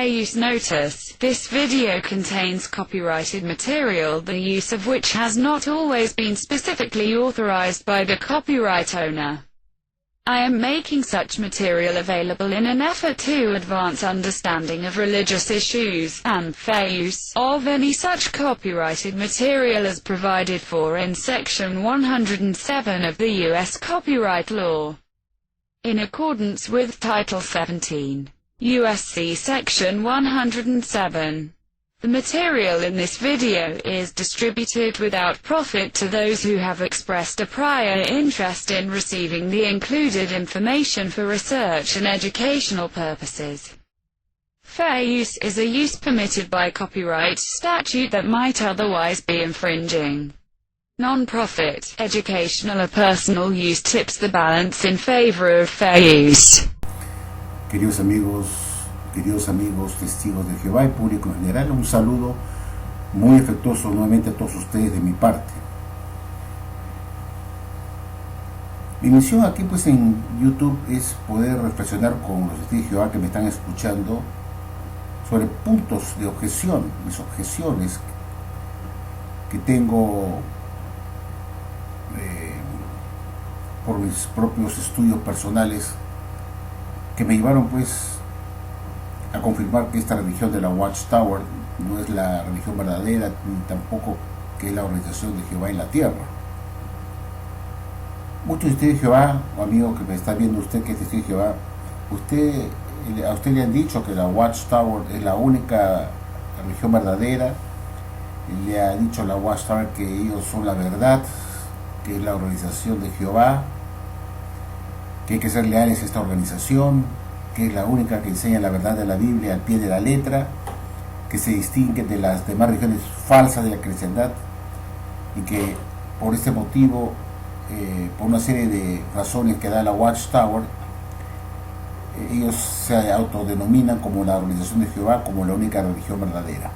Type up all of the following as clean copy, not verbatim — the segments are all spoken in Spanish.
Fair use notice. This video contains copyrighted material, the use of which has not always been specifically authorized by the copyright owner. I am making such material available in an effort to advance understanding of religious issues, and fair use of any such copyrighted material as provided for in Section 107 of the U.S. Copyright Law. In accordance with Title 17, U.S.C. Section 107. The material in this video is distributed without profit to those who have expressed a prior interest in receiving the included information for research and educational purposes. Fair use is a use permitted by copyright statute that might otherwise be infringing. Non-profit, educational or personal use tips the balance in favor of fair use. Queridos amigos, testigos de Jehová y público en general, un saludo muy afectuoso nuevamente a todos ustedes de mi parte. Mi misión aquí pues en YouTube es poder reflexionar con los testigos de Jehová que me están escuchando sobre puntos de objeción, mis objeciones que tengo por mis propios estudios personales que me llevaron pues a confirmar que esta religión de la Watchtower no es la religión verdadera, ni tampoco que es la organización de Jehová en la tierra. Muchos de ustedes de Jehová, o amigo que me está viendo usted que es testigo de Jehová, a usted le han dicho que la Watchtower es la única religión verdadera, le ha dicho a la Watchtower que ellos son la verdad, que es la organización de Jehová, que hay que ser leales a esta organización, que es la única que enseña la verdad de la Biblia al pie de la letra, que se distingue de las demás religiones falsas de la cristiandad, y que por este motivo, por una serie de razones que da la Watchtower, ellos se autodenominan como la organización de Jehová, como la única religión verdadera.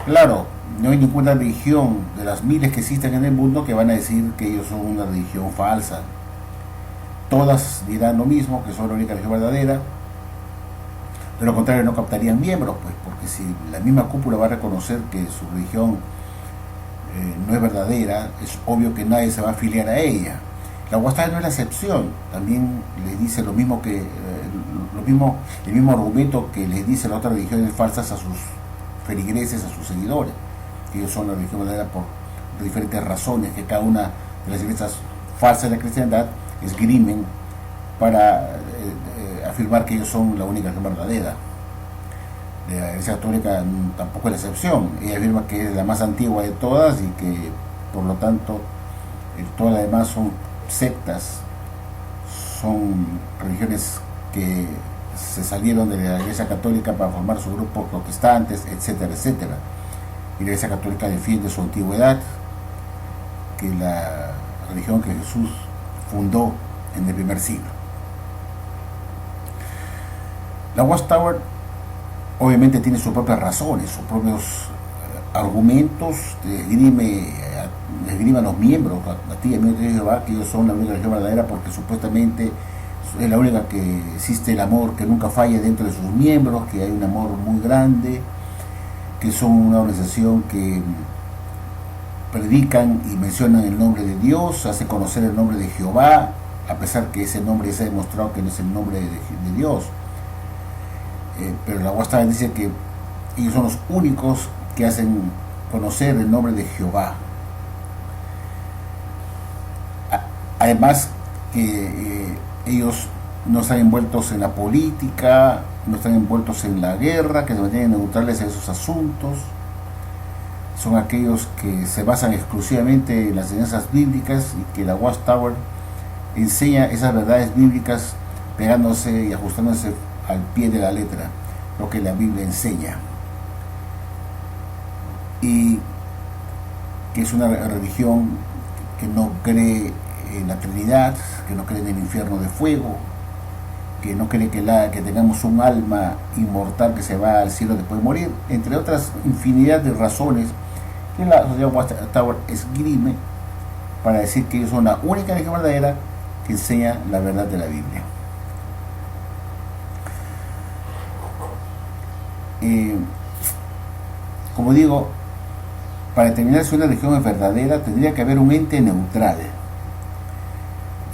Claro, no hay ninguna religión de las miles que existen en el mundo que van a decir que ellos son una religión falsa. Todas dirán lo mismo, que son la única religión verdadera. De lo contrario no captarían miembros, pues, porque si la misma cúpula va a reconocer que su religión no es verdadera, es obvio que nadie se va a afiliar a ella. La Watchtower no es la excepción, también les dice lo mismo que el mismo argumento que les dice las otras religiones falsas a sus feligreses, a sus seguidores, que ellos son la religión verdadera por diferentes razones que cada una de las iglesias falsas de la cristiandad esgrimen para afirmar que ellos son la única religión verdadera. La Iglesia Católica tampoco es la excepción. Ella afirma que es la más antigua de todas y que por lo tanto todas las demás son sectas, son religiones que se salieron de la Iglesia Católica para formar sus grupos protestantes, etcétera, etcétera. Y la Iglesia Católica defiende su antigüedad, que la religión que Jesús fundó en el primer siglo. La Watchtower obviamente tiene sus propias razones, sus propios argumentos, esgrime a los miembros, a ti, amigos de Jehová, que ellos son la única religión verdadera porque supuestamente es la única que existe el amor que nunca falla dentro de sus miembros, que hay un amor muy grande, que son una organización que predican y mencionan el nombre de Dios, hace conocer el nombre de Jehová, a pesar que ese nombre se ha demostrado que no es el nombre de Dios. Pero la Watchtower dice que ellos son los únicos que hacen conocer el nombre de Jehová. Además que ellos no están envueltos en la política, no están envueltos en la guerra, que se mantienen neutrales en esos asuntos. Son aquellos que se basan exclusivamente en las enseñanzas bíblicas y que la Watchtower enseña esas verdades bíblicas pegándose y ajustándose al pie de la letra, lo que la Biblia enseña. Y que es una religión que no cree en la Trinidad, que no cree en el infierno de fuego, que no cree que tengamos un alma inmortal que se va al cielo después de morir, entre otras infinidad de razones que la sociedad Watchtower esgrime para decir que ellos son la única religión verdadera que enseña la verdad de la Biblia. Eh, como digo, para determinar si una religión es verdadera tendría que haber un ente neutral.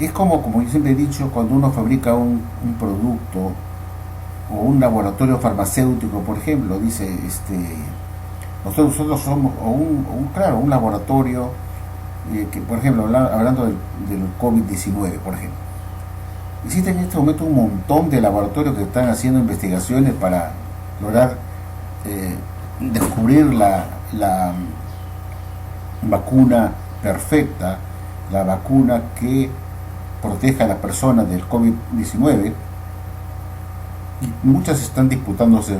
Es como yo siempre he dicho, cuando uno fabrica un producto o un laboratorio farmacéutico, por ejemplo, dice, nosotros somos, claro, un laboratorio que, por ejemplo, hablando del COVID-19, por ejemplo, existen en este momento un montón de laboratorios que están haciendo investigaciones para lograr descubrir la vacuna perfecta, la vacuna que proteja a las personas del COVID-19, y muchas están disputándose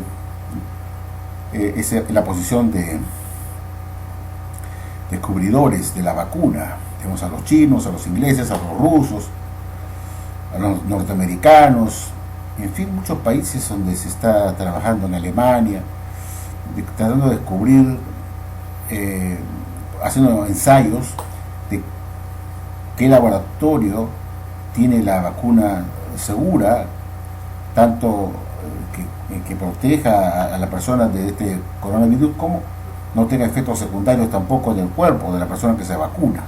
la posición de descubridores de la vacuna. Tenemos a los chinos, a los ingleses, a los rusos, a los norteamericanos, en fin, muchos países donde se está trabajando, en Alemania, tratando de descubrir, haciendo ensayos de qué laboratorio tiene la vacuna segura, tanto que proteja a la persona de este coronavirus, como no tenga efectos secundarios tampoco en el cuerpo de la persona que se vacuna.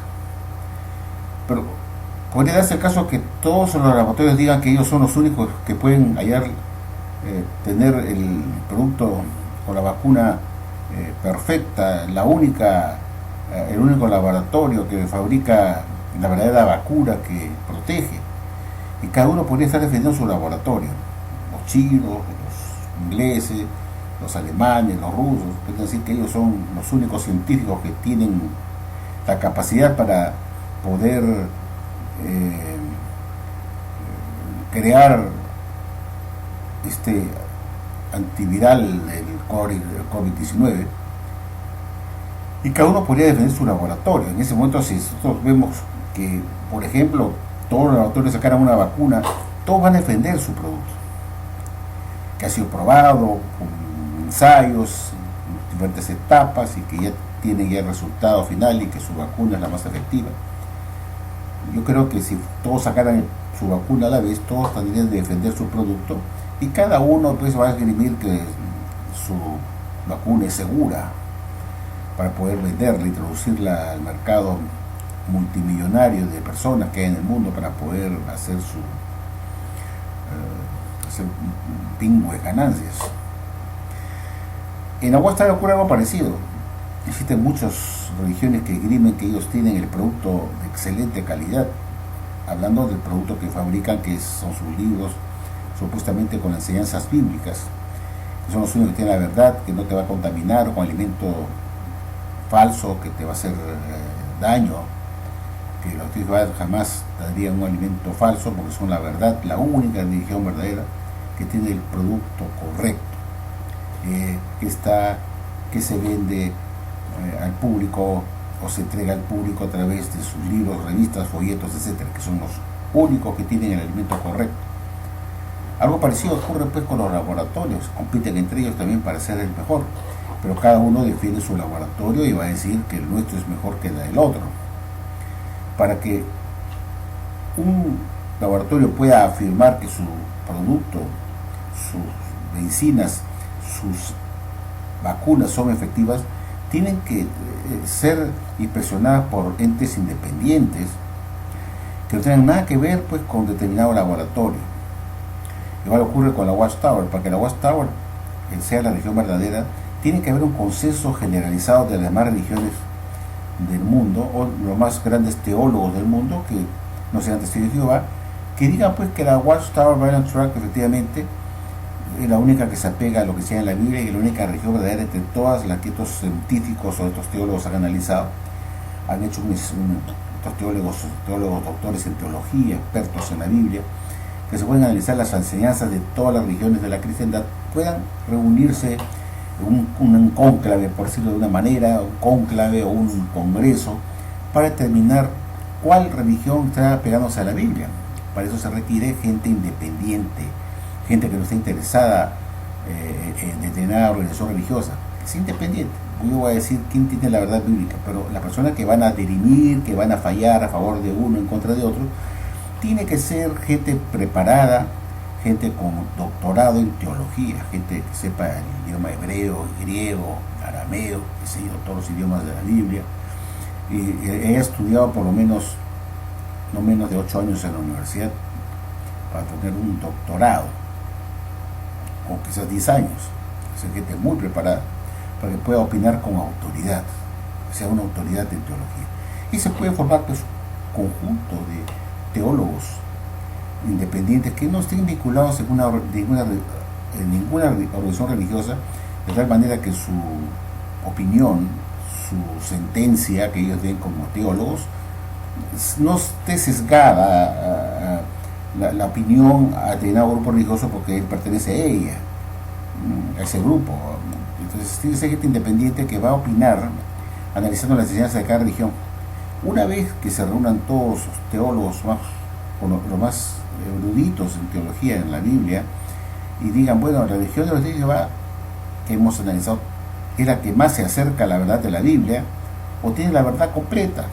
Pero podría darse el caso que todos los laboratorios digan que ellos son los únicos que pueden tener el producto o la vacuna perfecta, el único laboratorio que fabrica la verdadera vacuna que protege, y cada uno podría estar defendiendo su laboratorio. Los chinos, los ingleses, los alemanes, los rusos, es decir, que ellos son los únicos científicos que tienen la capacidad para poder crear este antiviral del COVID-19, y cada uno podría defender su laboratorio. En ese momento, si nosotros vemos que, por ejemplo, todos los laboratorios sacaran una vacuna, todos van a defender su producto, que ha sido probado con ensayos en diferentes etapas y que ya tiene ya el resultado final y que su vacuna es la más efectiva. Yo creo que si todos sacaran su vacuna a la vez, todos tendrían de defender su producto, y cada uno pues va a esgrimir que su vacuna es segura para poder venderla, introducirla al mercado multimillonario de personas que hay en el mundo, para poder hacer un pingo de ganancias. En la West ocurre algo parecido. Existen muchas religiones que esgrimen que ellos tienen el producto de excelente calidad, hablando del producto que fabrican, que son sus libros, supuestamente con enseñanzas bíblicas, que son los únicos que tienen la verdad, que no te va a contaminar con alimento falso que te va a hacer daño, que los cristianos jamás darían un alimento falso, porque son la verdad, la única religión verdadera que tiene el producto correcto, que se vende al público o se entrega al público a través de sus libros, revistas, folletos, etcétera, que son los únicos que tienen el alimento correcto. Algo parecido ocurre pues con los laboratorios, compiten entre ellos también para ser el mejor, pero cada uno defiende su laboratorio y va a decir que el nuestro es mejor que el del otro. Para que un laboratorio pueda afirmar que su producto, sus medicinas, sus vacunas son efectivas, tienen que ser inspeccionadas por entes independientes que no tengan nada que ver pues con determinado laboratorio. Igual ocurre con la Watchtower. Para que la Watchtower sea la religión verdadera, tiene que haber un consenso generalizado de las demás religiones del mundo, o los más grandes teólogos del mundo, que no sean testigos de Jehová, que digan pues que la Watchtower Bible Tract efectivamente es la única que se apega a lo que sea en la Biblia y la única religión verdadera entre todas las que estos científicos o estos teólogos han analizado. Han hecho estos teólogos doctores en teología, expertos en la Biblia, que se pueden analizar las enseñanzas de todas las religiones de la cristiandad, puedan reunirse un cónclave, por decirlo de una manera, un cónclave o un congreso, para determinar cuál religión está pegándose a la Biblia. Para eso se requiere gente independiente, gente que no esté interesada en determinada organización religiosa, que sea independiente. Yo voy a decir quién tiene la verdad bíblica, pero las personas que van a dirimir, que van a fallar a favor de uno, en contra de otro, tiene que ser gente preparada, gente con doctorado en teología, gente que sepa el idioma hebreo, griego, arameo, que sé yo, todos los idiomas de la Biblia. Y he estudiado por lo menos, no menos de 8 años en la universidad para tener un doctorado, o quizás 10 años. Es gente muy preparada para que pueda opinar con autoridad, sea una autoridad en teología. Y se puede formar pues un conjunto de teólogos independientes que no estén vinculados en ninguna organización religiosa, de tal manera que su opinión, su sentencia que ellos den como teólogos, no esté sesgada la opinión a determinado grupo religioso porque él pertenece a ella, a ese grupo. Entonces tiene que ser gente independiente que va a opinar analizando las enseñanzas de cada religión. Una vez que se reúnan todos los teólogos los más eruditos en teología en la Biblia y digan, bueno, la religión de los Jehová que hemos analizado es la que más se acerca a la verdad de la Biblia o tiene la verdad completa.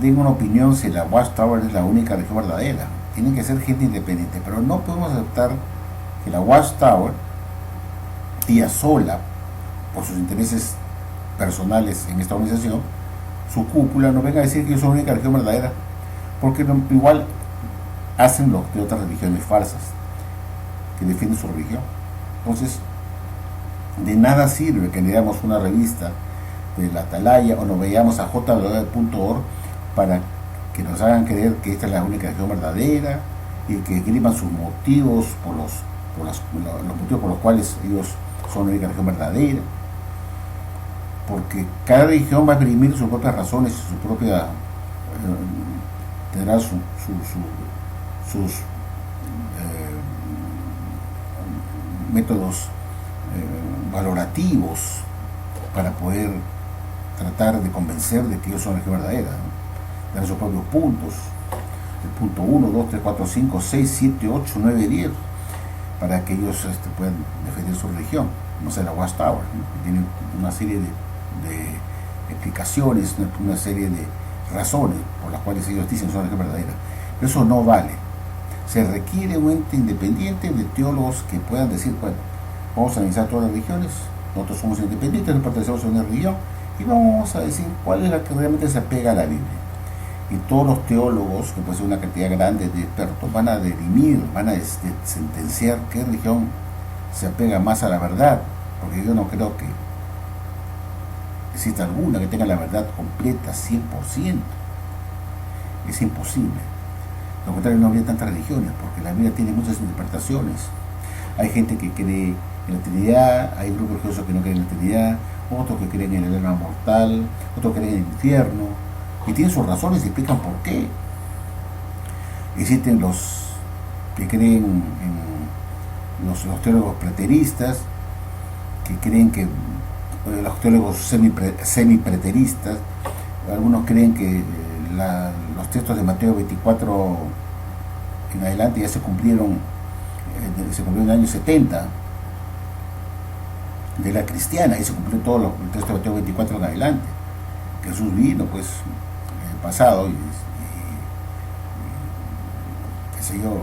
Den una opinión si la Watchtower es la única religión verdadera. Tienen que ser gente independiente, pero no podemos aceptar que la Watchtower, ella sola, por sus intereses personales en esta organización, su cúpula, no venga a decir que yo soy la única religión verdadera, porque igual hacen lo que otras religiones falsas que defienden su religión. Entonces, de nada sirve que leamos una revista de la Atalaya o nos veamos a jw.org para que nos hagan creer que esta es la única religión verdadera y que escriban sus motivos los motivos por los cuales ellos son la única religión verdadera, porque cada religión va a exprimir sus propias razones y su propia tendrá sus métodos valorativos para poder tratar de convencer de que ellos son la religión verdadera, ¿no? Dar sus propios puntos, el punto 1, 2, 3, 4, 5, 6, 7, 8, 9, 10, para que ellos puedan defender su religión. No sé, la Watchtower, ¿no? Tiene una serie de explicaciones, una serie de razones por las cuales ellos dicen que son la religión verdadera. Pero eso no vale. Se requiere un ente independiente de teólogos que puedan decir, bueno, vamos a analizar todas las religiones, nosotros somos independientes, no pertenecemos a una religión, y vamos a decir cuál es la que realmente se apega a la Biblia. Y todos los teólogos, que puede ser una cantidad grande de expertos, van a dirimir, van a sentenciar qué religión se apega más a la verdad, porque yo no creo que exista alguna que tenga la verdad completa, 100%. Es imposible. Lo contrario, no habría tantas religiones, porque la Biblia tiene muchas interpretaciones. Hay gente que cree en la Trinidad, hay grupos religiosos que no creen en la Trinidad, otros que creen en el alma mortal, otros que creen en el infierno, y tienen sus razones y explican por qué. Existen los que creen en los teólogos preteristas, que creen que los teólogos semi-preteristas, algunos creen que los textos de Mateo 24 en adelante ya se cumplieron en el año 70 de la cristiana, y se cumplió todo el texto de Mateo 24 en adelante. Jesús vino pues en el pasado y qué sé yo,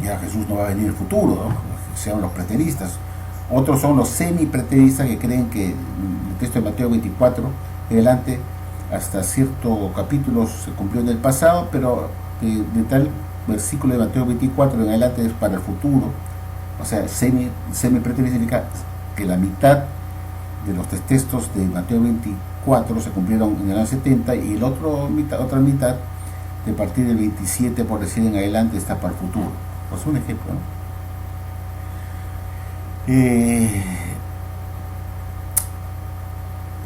ya Jesús no va a venir en el futuro, ¿no? Sean los preteristas. Otros son los semi-preteristas que creen que el texto de Mateo 24 en adelante hasta cierto capítulo se cumplió en el pasado, pero de tal versículo de Mateo 24 en adelante es para el futuro. O sea, semi-preterista significa que la mitad de los textos de Mateo 24 se cumplieron en el año 70 y la otra mitad de partir del 27 por decir en adelante está para el futuro. Pues un ejemplo, ¿no?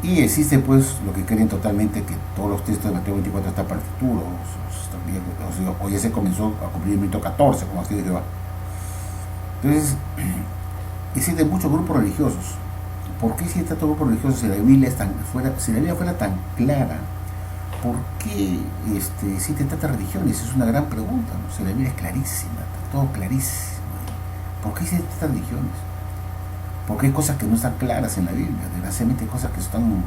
Y existe pues lo que creen totalmente que todos los textos de Mateo 24 están para el futuro, o ya se comenzó a cumplir el minuto 14, como así de Jehová. Entonces, existen muchos grupos religiosos. ¿Por qué existen tantos grupos religiosos si la Biblia fuera tan clara? ¿Por qué existen tantas religiones? Es una gran pregunta, ¿no? Si la Biblia es clarísima, está todo clarísimo. ¿Por qué existen tantas religiones? Porque hay cosas que no están claras en la Biblia, desgraciadamente hay cosas que están,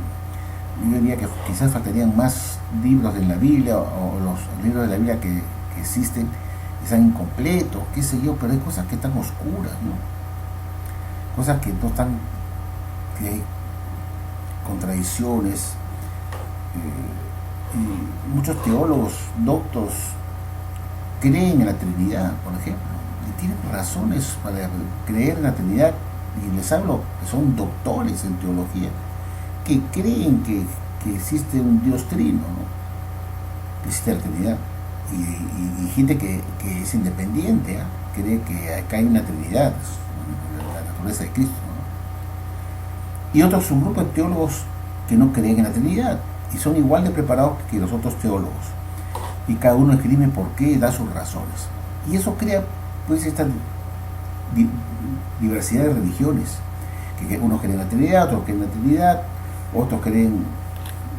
yo diría que quizás faltarían más libros en la Biblia, o los libros de la Biblia que existen sean incompletos, qué sé yo, pero hay cosas que están oscuras, ¿no? Cosas que no están, que hay contradicciones. Y muchos teólogos doctos creen en la Trinidad, por ejemplo, y tienen razones para creer en la Trinidad, y les hablo que son doctores en teología, que creen que existe un Dios trino, ¿no? Que existe la Trinidad, y gente que es independiente, ¿eh? Cree que acá hay una Trinidad, la naturaleza de Cristo, ¿no? Y otros, un grupo de teólogos que no creen en la Trinidad, y son igual de preparados que los otros teólogos, y cada uno escribe por qué y da sus razones, y eso crea pues esta diversidad de religiones, que unos creen en la Trinidad, otros creen en la Trinidad, otros creen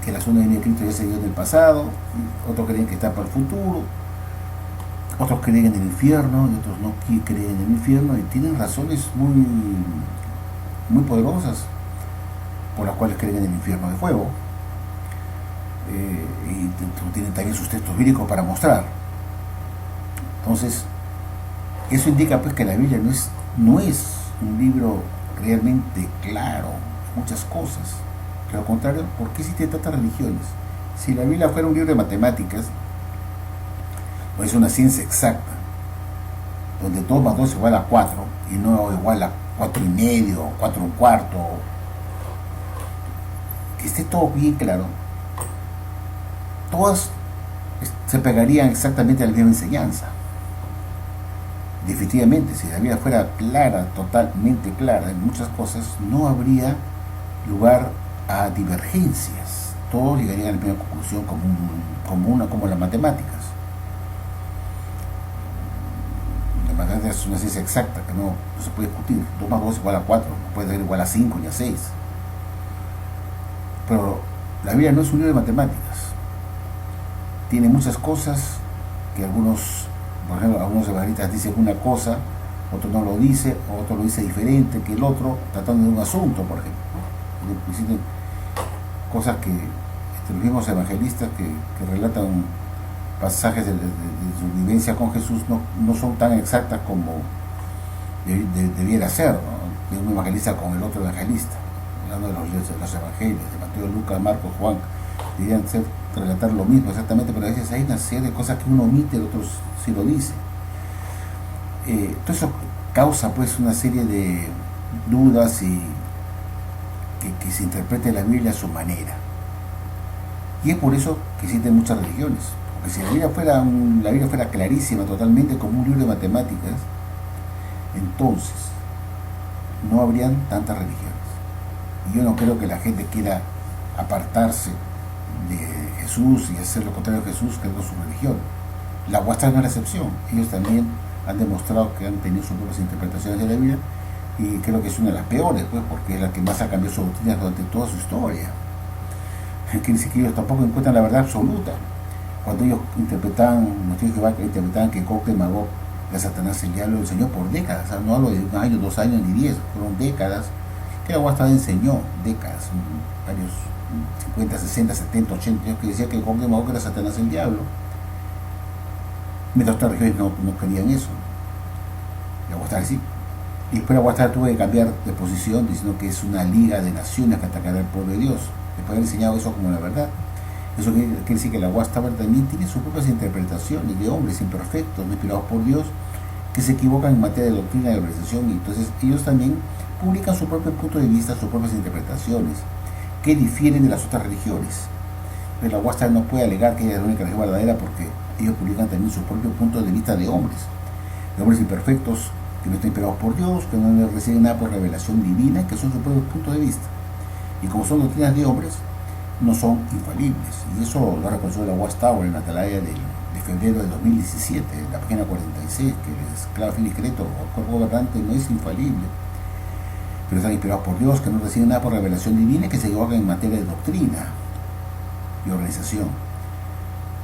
que la segunda venida de Cristo ya se dio en el pasado, otros creen que está para el futuro, otros creen en el infierno y otros no creen en el infierno, y tienen razones muy poderosas por las cuales creen en el infierno de fuego. Y tienen también sus textos bíblicos para mostrar. Entonces, eso indica pues que la Biblia no es un libro realmente claro en muchas cosas. Que al contrario, ¿por qué existen tantas religiones? Si la Biblia fuera un libro de matemáticas, o es una ciencia exacta, donde 2 más 2 es igual a 4, y no igual a 4 y medio, 4 y un cuarto, que esté todo bien claro, todas se pegarían exactamente a la misma enseñanza. Definitivamente, si la Biblia fuera clara, totalmente clara en muchas cosas, no habría lugar a divergencias. Todos llegarían a la misma conclusión como las matemáticas. La matemática es una ciencia exacta que no se puede discutir. 2 más 2 es igual a 4, no puede ser igual a 5 ni a 6. Pero la Biblia no es un libro de matemáticas. Tiene muchas cosas que por ejemplo, algunos evangelistas dicen una cosa, otro no lo dice, o otro lo dice diferente que el otro, tratando de un asunto, por ejemplo, ¿no? Existen cosas que los mismos evangelistas que relatan pasajes de su vivencia con Jesús no son tan exactas como debiera ser, ¿no? De un evangelista con el otro evangelista, hablando de los evangelios, de Mateo, Lucas, Marcos, Juan, deberían relatar lo mismo exactamente, pero a veces hay una serie de cosas que uno omite, el otro sí lo dice. Todo eso causa pues una serie de dudas y que se interprete la Biblia a su manera. Y es por eso que existen muchas religiones, porque si la Biblia fuera clarísima totalmente como un libro de matemáticas, entonces no habrían tantas religiones. Y yo no creo que la gente quiera apartarse de Jesús y hacer lo contrario a Jesús, que es su religión. La vuestra no es la excepción. Ellos también han demostrado que han tenido sus propias interpretaciones de la Biblia, y creo que es una de las peores, pues, porque es la que más ha cambiado su doctrina durante toda su historia. Quiere decir que ellos tampoco encuentran la verdad absoluta. Cuando ellos interpretaban, los tíos de Jehová interpretaban que Gog y Magog era Satanás, el diablo, el Señor por décadas. O sea, no hablo de 1 año, 2 años ni 10, fueron décadas que la Guastada enseñó, décadas, varios 50, 60, 70, 80 años, que decía que Gog y Magog era Satanás, el diablo. Mientras otras regiones no creían eso. La Guastada sí. Y después la Guastada tuvo que cambiar de posición, diciendo que es una liga de naciones que atacará al pueblo de Dios. Después de haber enseñado eso como la verdad. Eso quiere decir que la Guastada también tiene sus propias interpretaciones de hombres imperfectos, no inspirados por Dios, que se equivocan en materia de doctrina y de organización, y entonces ellos también publican su propio punto de vista, sus propias interpretaciones, que difieren de las otras religiones. Pero la Guastada no puede alegar que ella es la única religión verdadera, porque ellos publican también sus propios puntos de vista de hombres imperfectos, que no están inspirados por Dios, que no reciben nada por revelación divina, que son sus propios puntos de vista. Y como son doctrinas de hombres, no son infalibles. Y eso lo reconoció la Watchtower en la atalaya de febrero de 2017, en la página 46, que es claro, fin y discreto, el cuerpo gobernante no es infalible, pero están inspirados por Dios, que no reciben nada por revelación divina, y que se equivocan en materia de doctrina y organización,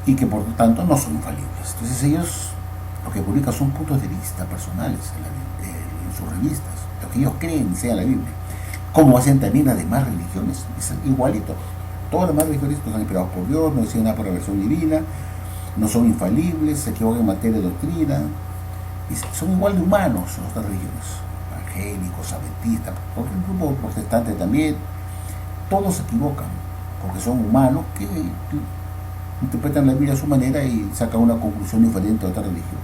y que por lo tanto no son infalibles. Entonces ellos lo que publican son puntos de vista personales en sus revistas, lo que ellos creen sea la Biblia, como hacen también las demás religiones, es igualito. Todas las demás religiones están inspiradas por Dios, no reciben nada por revelación divina, no son infalibles, se equivocan en materia de doctrina, y son igual de humanos las otras religiones, evangélicos, adventistas, cualquier grupo protestante también, todos se equivocan, porque son humanos que interpretan la Biblia a su manera y sacan una conclusión diferente a otra religión.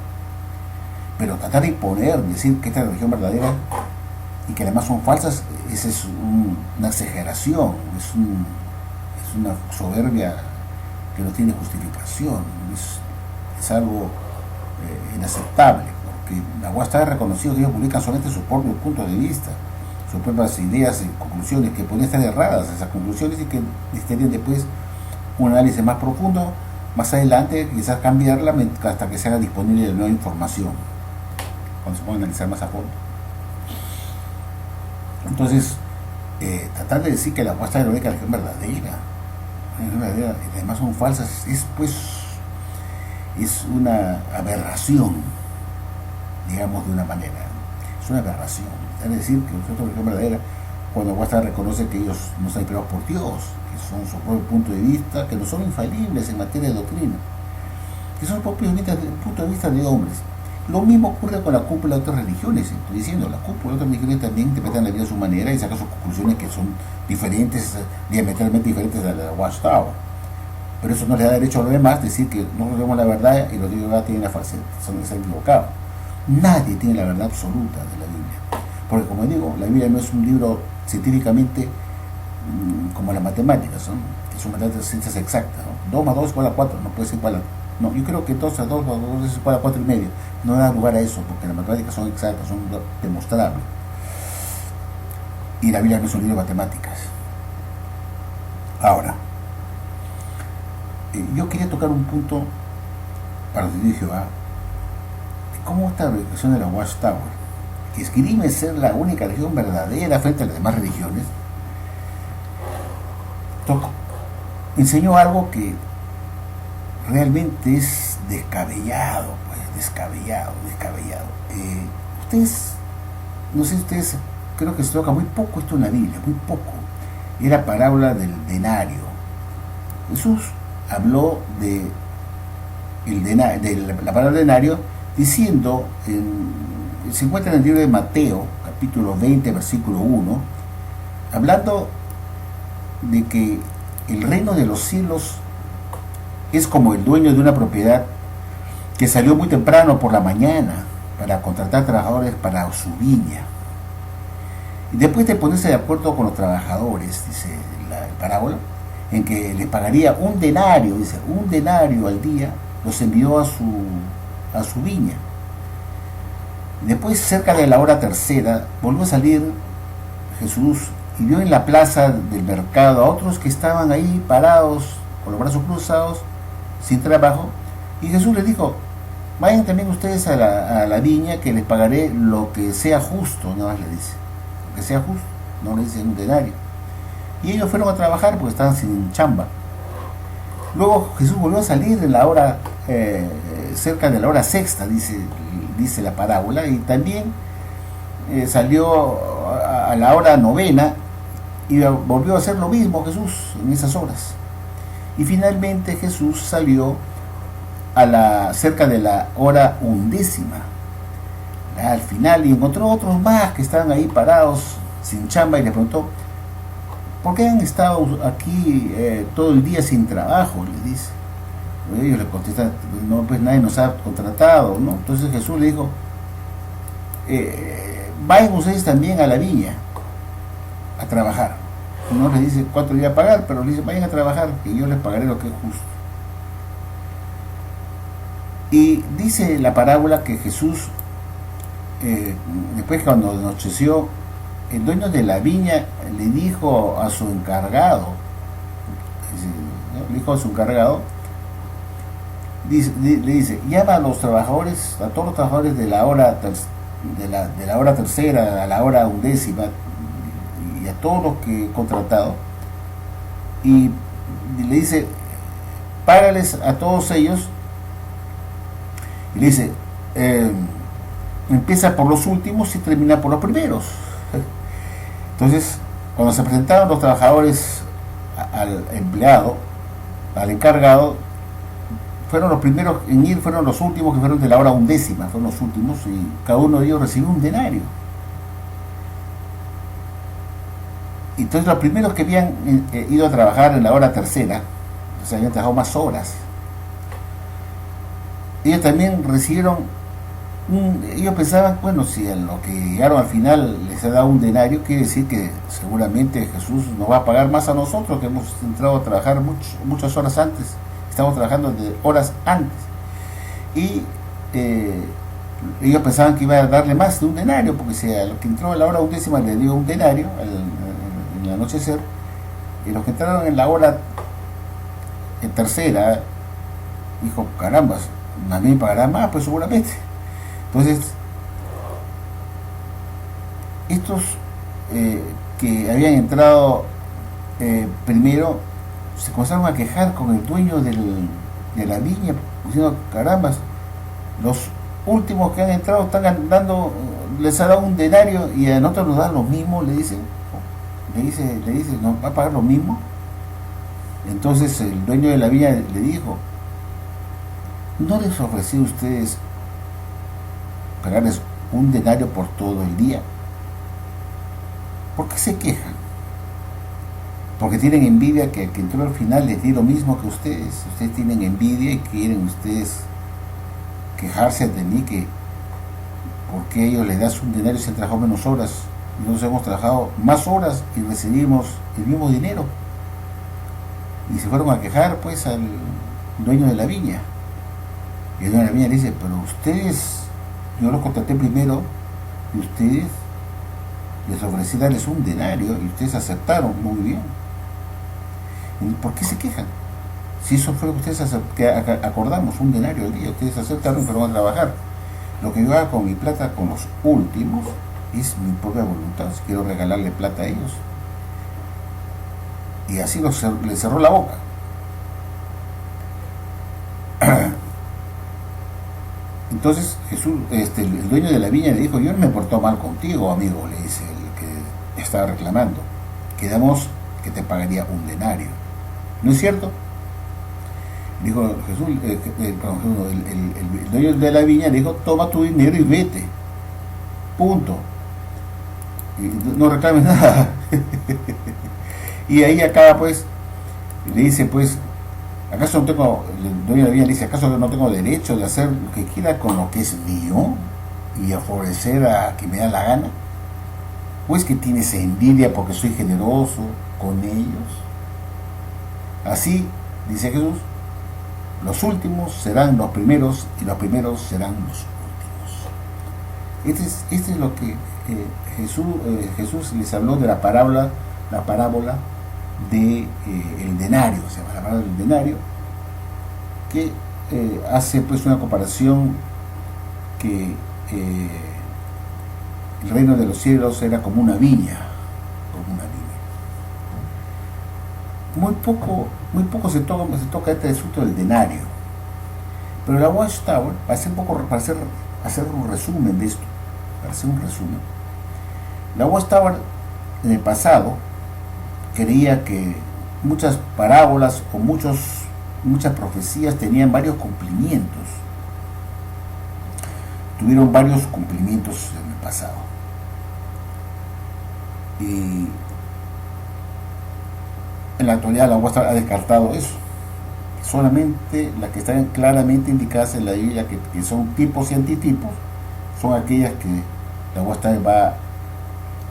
Pero tratar de imponer, decir que esta es la religión verdadera y que además son falsas, esa es una exageración, es una soberbia que no tiene justificación, es algo inaceptable, porque la UAS está reconocido que ellos publican solamente sus propios puntos de vista, sus propias ideas y conclusiones, que pueden estar erradas esas conclusiones y que necesitarían después un análisis más profundo, más adelante quizás cambiarla hasta que se haga disponible de nueva información, cuando se pueda analizar más a fondo. Entonces, tratar de decir que la UAS es la única religión verdadera, y además son falsas, es una aberración, digamos de una manera, es una aberración. Es decir, que nosotros la religión verdadera, cuando la UAS reconoce que ellos no están inspirados por Dios, que son su propio punto de vista, que no son infalibles en materia de doctrina, que son propiamente desde el punto de vista de hombres. Lo mismo ocurre con la cúpula de otras religiones, estoy diciendo, la cúpula de otras religiones también interpretan la vida a su manera y sacan sus conclusiones que son diferentes, diametralmente diferentes a la Watchtower. Pero eso no le da derecho a los demás decir que nosotros tenemos la verdad y los demás tienen la falsedad, están equivocados. Nadie tiene la verdad absoluta de la Biblia. Porque como digo, la Biblia no es un libro científicamente como las matemáticas, ¿no? Que son ciencias exactas, ¿no? 2 más 2 igual a 4, no puede ser igual a... No, yo creo que 2 más 2 es igual a 4 y medio. No da lugar a eso, porque las matemáticas son exactas, son demostrables. Y la Biblia no es un libro de matemáticas. Ahora, yo quería tocar un punto para los de Jehová, de cómo esta religión de la Watchtower, que escribe ser la única religión verdadera frente a las demás religiones, enseñó algo que realmente es descabellado, pues, descabellado. Ustedes, no sé si ustedes, creo que se toca muy poco esto en la Biblia, muy poco. Y la parábola del denario. Jesús habló de la parábola del denario, diciendo, se encuentra en el libro de Mateo, capítulo 20, versículo 1, hablando de que el reino de los cielos es como el dueño de una propiedad que salió muy temprano por la mañana para contratar trabajadores para su viña. Y después de ponerse de acuerdo con los trabajadores, dice la parábola, en que les pagaría un denario, dice, un denario al día, los envió a su viña. Después, cerca de la hora tercera, volvió a salir Jesús y vio en la plaza del mercado a otros que estaban ahí parados, con los brazos cruzados, sin trabajo, y Jesús les dijo, vayan también ustedes a la viña, que les pagaré lo que sea justo, nada más le dice, lo que sea justo, no le dice un denario. Y ellos fueron a trabajar porque estaban sin chamba. Luego Jesús volvió a salir en la hora, cerca de la hora sexta, dice la parábola, y también salió a la hora novena y volvió a hacer lo mismo Jesús en esas horas. Y finalmente Jesús salió cerca de la hora 11, al final, y encontró otros más que estaban ahí parados sin chamba y le preguntó, ¿por qué han estado aquí todo el día sin trabajo? Le dice. Ellos le contestan, no, pues nadie nos ha contratado, ¿no? Entonces Jesús le dijo, vayan ustedes también a la viña a trabajar. No les dice cuánto le iba a pagar, pero le dice, vayan a trabajar, que yo les pagaré lo que es justo. Y dice la parábola que Jesús, después cuando anocheció, el dueño de la viña le dijo a su encargado, le dice, llama a los trabajadores, a todos los trabajadores de la hora tercera a la hora 11, y a todos los que he contratado, y le dice, págales a todos ellos, y le dice, empieza por los últimos y termina por los primeros. Entonces, cuando se presentaron los trabajadores al empleado, al encargado, fueron los primeros en ir, fueron los últimos que fueron de la hora 11, fueron los últimos, y cada uno de ellos recibió un denario. Entonces los primeros que habían ido a trabajar en la hora 3, o sea, habían trabajado más horas, ellos también recibieron ellos pensaban, bueno, si a lo que llegaron al final les ha dado un denario, quiere decir que seguramente Jesús nos va a pagar más a nosotros, que hemos entrado a trabajar muchas horas antes, estamos trabajando de horas antes, y ellos pensaban que iba a darle más de un denario, porque si a los que entró a la hora 11 le dio un denario en el anochecer, y los que entraron en la hora 3, dijo, carambas, a mí me pagará más, pues seguramente. Entonces, estos que habían entrado primero, se comenzaron a quejar con el dueño de la viña, diciendo, carambas, los últimos que han entrado están dando, les ha dado un denario y a nosotros nos dan lo mismo, le dice, ¿nos va a pagar lo mismo? Entonces el dueño de la viña le dijo, ¿no les ofrecí a ustedes pagarles un denario por todo el día? ¿Por qué se quejan? Porque tienen envidia que entró al final les di lo mismo que ustedes. Ustedes tienen envidia y quieren ustedes quejarse de mí, que porque ellos les das un denario si han trabajado menos horas. Nosotros hemos trabajado más horas y recibimos el mismo dinero. Y se fueron a quejar pues al dueño de la viña. Y el dueño de la viña le dice, pero ustedes, yo los contraté primero y ustedes les ofrecí darles un denario y ustedes aceptaron, muy bien. ¿Por qué se quejan? Si eso fue lo que ustedes acordamos, un denario al día, ustedes aceptaron pero van a trabajar. Lo que yo haga con mi plata, con los últimos, es mi propia voluntad. Si quiero regalarle plata a ellos. Y así les cerró la boca. Entonces Jesús, el dueño de la viña le dijo, yo no me he portado mal contigo, amigo, le dice el que estaba reclamando. Quedamos que te pagaría un denario. ¿No es cierto? Dijo Jesús, el dueño de la viña le dijo, toma tu dinero y vete. Punto. Y no reclames nada. Y ahí acaba pues, le dice pues, ¿acaso no tengo, el dueño de la viña le dice, acaso no tengo derecho de hacer lo que quiera con lo que es mío y a favorecer a quien me da la gana? ¿Pues que tienes envidia porque soy generoso con ellos? Así, dice Jesús, los últimos serán los primeros y los primeros serán los últimos. Este es lo que Jesús les habló de la parábola de el denario, se llama la parábola del denario, que hace pues una comparación que el reino de los cielos era como una viña. Muy poco se toca este asunto del denario, pero la Watchtower, para hacer un resumen de esto, la Watchtower en el pasado creía que muchas parábolas o muchas profecías tenían varios cumplimientos. Tuvieron varios cumplimientos en el pasado. Y en la actualidad la Watchtower ha descartado eso. Solamente las que están claramente indicadas en la Biblia, que son tipos y antitipos, son aquellas que la Watchtower va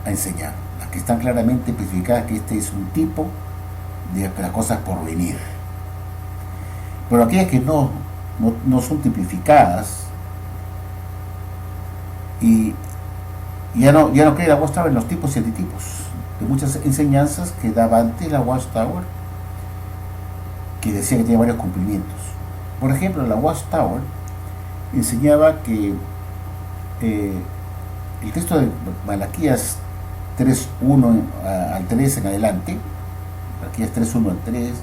a enseñar. Las que están claramente especificadas que este es un tipo de las cosas por venir. Pero aquellas que no son tipificadas, y ya no cree la Watchtower en los tipos y antitipos de muchas enseñanzas que daba antes la Watchtower, que decía que tenía varios cumplimientos. Por ejemplo, la Watchtower enseñaba que el texto de Malaquías 3:1 al 3 en adelante, Malaquías 3:1 al 3,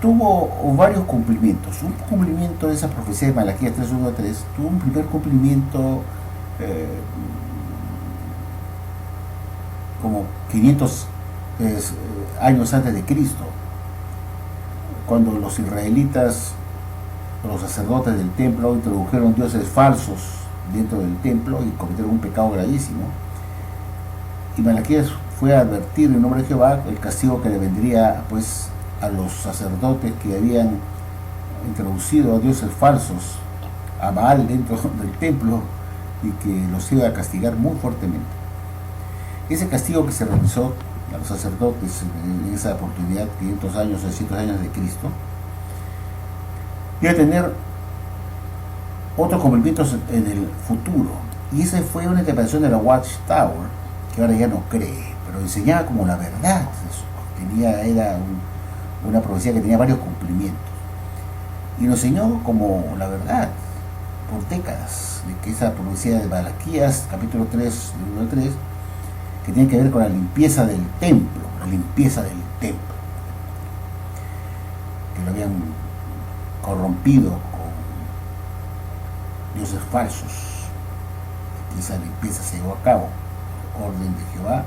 tuvo varios cumplimientos. Un cumplimiento de esa profecía de Malaquías 3:1 al 3 tuvo un primer cumplimiento como 500 años antes de Cristo, cuando los israelitas, los sacerdotes del templo, introdujeron dioses falsos dentro del templo y cometieron un pecado gravísimo. Y Malaquías fue a advertir en nombre de Jehová el castigo que le vendría pues a los sacerdotes que habían introducido a dioses falsos, a Baal dentro del templo, y que los iba a castigar muy fuertemente. Ese castigo que se realizó a los sacerdotes en esa oportunidad, 500 años, 600 años de Cristo, iba a tener otros cumplimientos en el futuro. Y esa fue una interpretación de la Watchtower, que ahora ya no cree, pero enseñaba como la verdad. Era una profecía que tenía varios cumplimientos. Y lo enseñó como la verdad por décadas, de que esa profecía de Malaquías, capítulo 3, 1 al 3, que tiene que ver con la limpieza del templo, que lo habían corrompido con dioses falsos, y esa limpieza se llevó a cabo por orden de Jehová,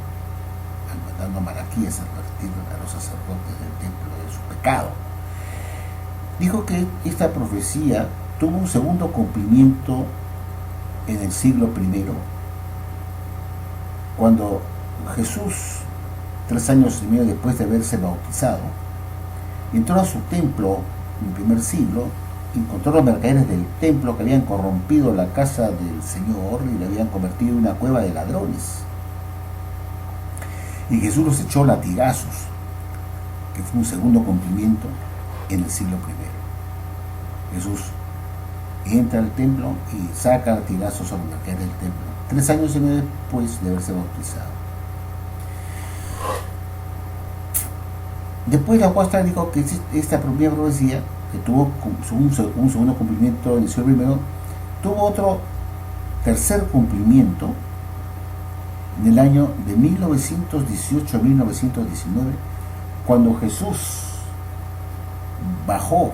mandando a Malaquías a advertir a los sacerdotes del templo de su pecado. Dijo que esta profecía tuvo un segundo cumplimiento en el siglo I, cuando Jesús, 3 años y medio después de haberse bautizado, entró a su templo en el primer siglo, encontró a los mercaderes del templo que habían corrompido la casa del Señor y la habían convertido en una cueva de ladrones. Y Jesús los echó latigazos, que fue un segundo cumplimiento en el siglo I. Jesús entra al templo y saca latigazos a los mercaderes del templo, 3 años y medio después de haberse bautizado. Después la Watchtower dijo que esta primera profecía, que tuvo un segundo cumplimiento en el siglo I, tuvo otro tercer cumplimiento en el año de 1918 a 1919, cuando Jesús bajó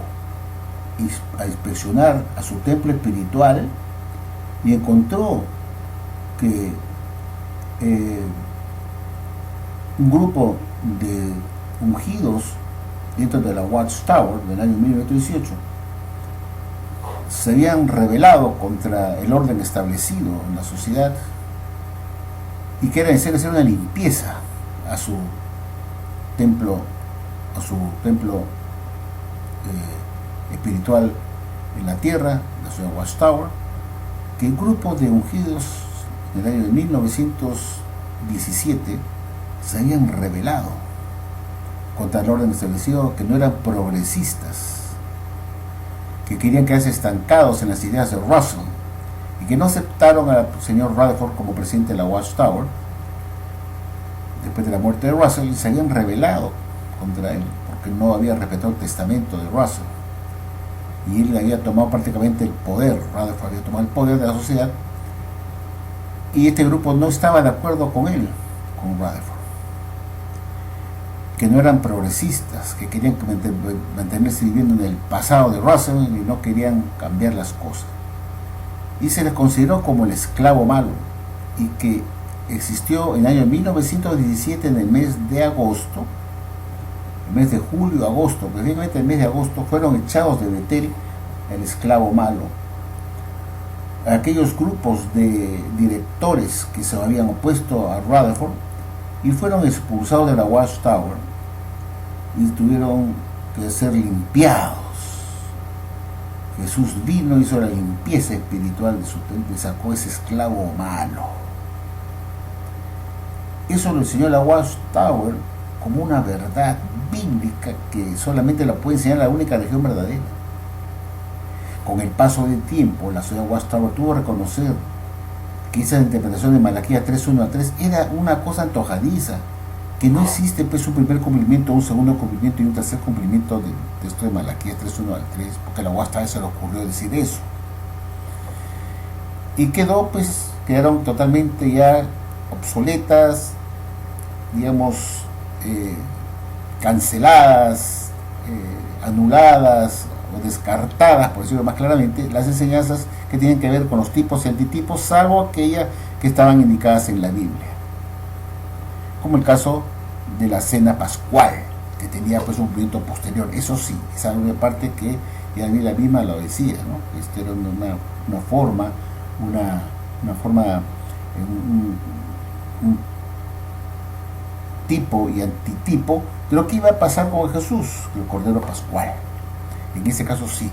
a inspeccionar a su templo espiritual y encontró que un grupo de ungidos dentro de la Watchtower del año 1918 se habían rebelado contra el orden establecido en la sociedad y que era necesario hacer una limpieza a su templo espiritual en la tierra, la ciudad Watchtower, que el grupo de ungidos en el año de 1917 se habían rebelado contra el orden establecido, que no eran progresistas, que querían quedarse estancados en las ideas de Russell y que no aceptaron al señor Rutherford como presidente de la Watchtower después de la muerte de Russell, y se habían rebelado contra él porque no había respetado el testamento de Russell y él había tomado prácticamente el poder. Rutherford había tomado el poder de la sociedad y este grupo no estaba de acuerdo con él, con Rutherford, que no eran progresistas, que querían mantenerse viviendo en el pasado de Russell y no querían cambiar las cosas. Y se les consideró como el esclavo malo, y que existió en el año 1917, en el mes de agosto, el mes de julio, agosto, precisamente el mes de agosto, fueron echados de Betel, el esclavo malo, aquellos grupos de directores que se habían opuesto a Rutherford y fueron expulsados de la Watchtower y tuvieron que ser limpiados. Jesús vino, hizo la limpieza espiritual de su templo y sacó ese esclavo malo. Eso lo enseñó la Watchtower como una verdad bíblica que solamente la puede enseñar la única religión verdadera. Con el paso del tiempo, la ciudad Watchtower tuvo que reconocer que esa interpretación de Malaquías 3:1 al 3 era una cosa antojadiza, que no existe pues un primer cumplimiento, un segundo cumplimiento y un tercer cumplimiento de esto de Malaquías 3:1 al 3, porque a la Watchtower se le ocurrió decir eso. Y quedaron totalmente ya obsoletas, digamos, canceladas, anuladas o descartadas, por decirlo más claramente, las enseñanzas que tienen que ver con los tipos y antitipos, salvo aquellas que estaban indicadas en la Biblia, como el caso de la cena pascual, que tenía pues un cumplimiento posterior. Eso sí, esa una parte que ya la misma lo decía, ¿no? Era una forma, un tipo y antitipo de lo que iba a pasar con Jesús, el Cordero Pascual. En ese caso sí,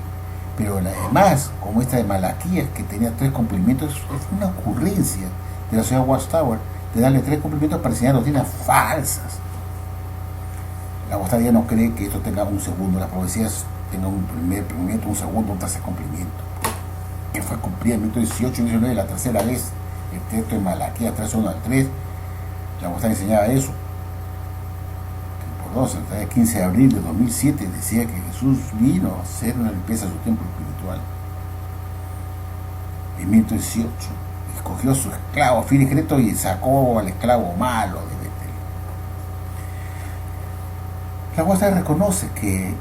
pero además, como esta de Malaquías, que tenía 3 cumplimientos, es una ocurrencia de la ciudad de Watchtower de darle 3 cumplimientos para enseñar doctrinas falsas. La Watchtower ya no cree que esto tenga un segundo, las profecías tengan un primer cumplimiento, un segundo, un tercer cumplimiento, que fue cumplido en 1918 y 19 la tercera vez. El texto de Malaquías 3:1 al 3, la Watchtower enseñaba eso. El 15 de abril de 2007 decía que Jesús vino a hacer una limpieza de su templo espiritual. En 1918 escogió a su esclavo Filigreto y sacó al esclavo malo de Betel. La Watchtower reconoce que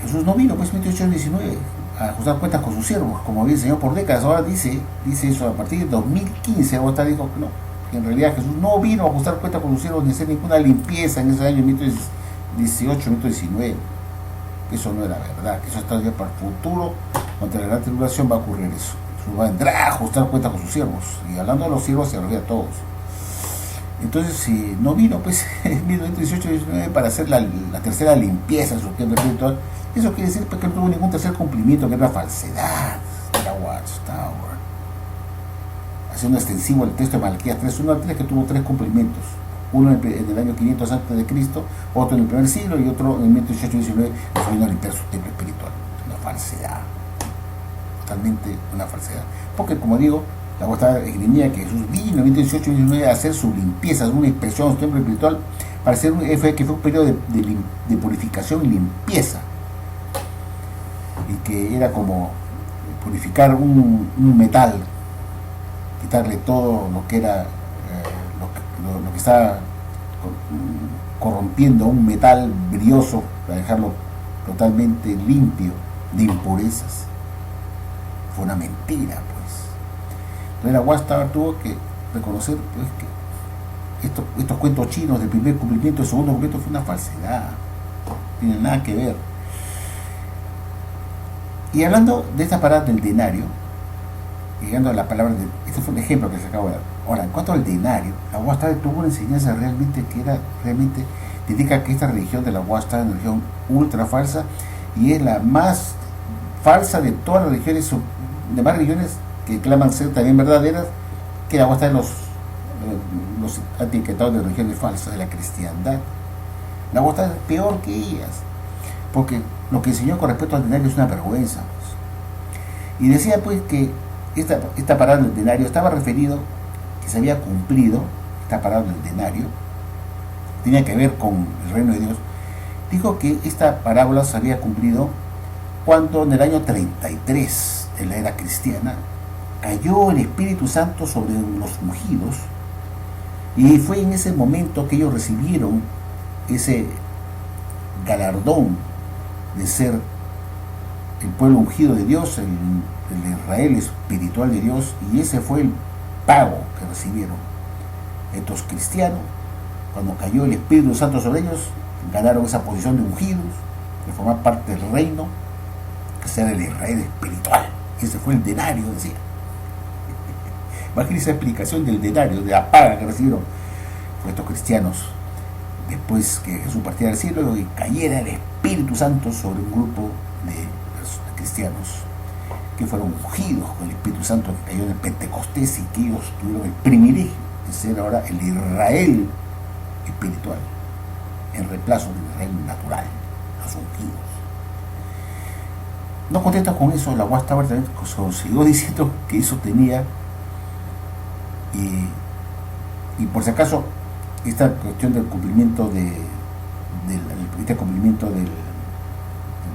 Jesús no vino, pues, en 1919 a ajustar cuentas con sus siervos, como había enseñado por décadas. Ahora dice eso a partir de 2015. La Watchtower dijo que no, que en realidad Jesús no vino a ajustar cuentas con sus siervos ni hacer ninguna limpieza en ese año 1918, 1919. Eso no era verdad, que eso está ya para el futuro. Ante la gran tribulación va a ocurrir eso. Jesús va a entrar a ajustar cuentas con sus siervos, y hablando de los siervos se refiere a todos. Entonces, si no vino pues en 1918, 19 para hacer la tercera limpieza de su templo espiritual, eso quiere decir pues, que no tuvo ningún tercer cumplimiento, que era una falsedad de la Watchtower. Haciendo extensivo el texto de Malaquías 3:1 al 3, que tuvo 3 cumplimientos. Uno en el año 500 antes de Cristo, otro en el primer siglo y otro en 1918-19, vino a limpiar su templo espiritual. Una falsedad, totalmente una falsedad. Porque, como digo, la Watchtower esgrimía que Jesús vino en 1918-19 a hacer su limpieza, una inspección de su templo espiritual, para hacer que fue un periodo de purificación y limpieza, y que era como purificar un metal, quitarle todo lo que era lo que está corrompiendo un metal brilloso, para dejarlo totalmente limpio de impurezas. Fue una mentira, pues. Entonces la Watchtower tuvo que reconocer pues, que estos cuentos chinos del primer cumplimiento, del segundo cumplimiento, fue una falsedad, no tiene nada que ver. Y hablando de esta parada del denario, llegando a la palabra este fue un ejemplo que se acabo de dar. Ahora, en cuanto al denario, la Watchtower tuvo una enseñanza realmente indica que esta religión de la Watchtower es una religión ultra falsa, y es la más falsa de todas las religiones, demás religiones que claman ser también verdaderas, que la Watchtower los ha etiquetado de religiones falsas de la cristiandad. La Watchtower es peor que ellas, porque lo que enseñó con respecto al denario es una vergüenza, pues. Y decía pues que esta parábola del denario estaba referido, que se había cumplido, esta parábola del denario, tenía que ver con el reino de Dios. Dijo que esta parábola se había cumplido cuando en el año 33 de la era cristiana cayó el Espíritu Santo sobre los ungidos, y fue en ese momento que ellos recibieron ese galardón de ser el pueblo ungido de Dios, el Israel espiritual de Dios, y ese fue el pago que recibieron estos cristianos. Cuando cayó el Espíritu Santo sobre ellos, ganaron esa posición de ungidos, de formar parte del reino, que ser el Israel espiritual. Ese fue el denario, decía. Imagínense esa explicación del denario, de la paga que recibieron estos cristianos después que Jesús partiera del cielo y cayera el Espíritu Santo sobre un grupo de cristianos que fueron ungidos con el Espíritu Santo, que cayó en el Pentecostés, y que ellos tuvieron el privilegio de ser ahora el Israel espiritual, en reemplazo del Israel natural, los ungidos. No contenta con eso, la Watchtower también siguió diciendo que eso tenía, y por si acaso, esta cuestión del cumplimiento del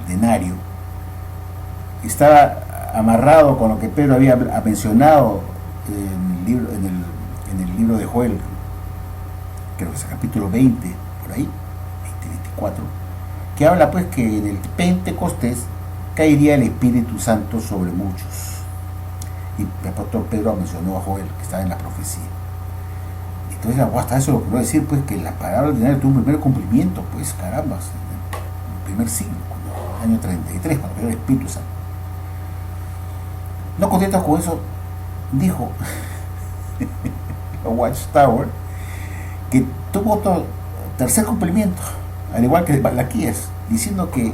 denario estaba amarrado con lo que Pedro había mencionado en el libro de Joel, creo que es el capítulo 20, por ahí, 20-24, que habla pues que en el Pentecostés caería el Espíritu Santo sobre muchos. Y el apóstol Pedro mencionó a Joel, que estaba en la profecía. Entonces, hasta eso lo que quiero decir, pues, que la palabra del denario tuvo un primer cumplimiento, pues, caramba, primer siglo, el año 33, cuando vino el Espíritu Santo. No contento con eso, dijo Watchtower que tuvo otro tercer cumplimiento, al igual que Malaquías, diciendo que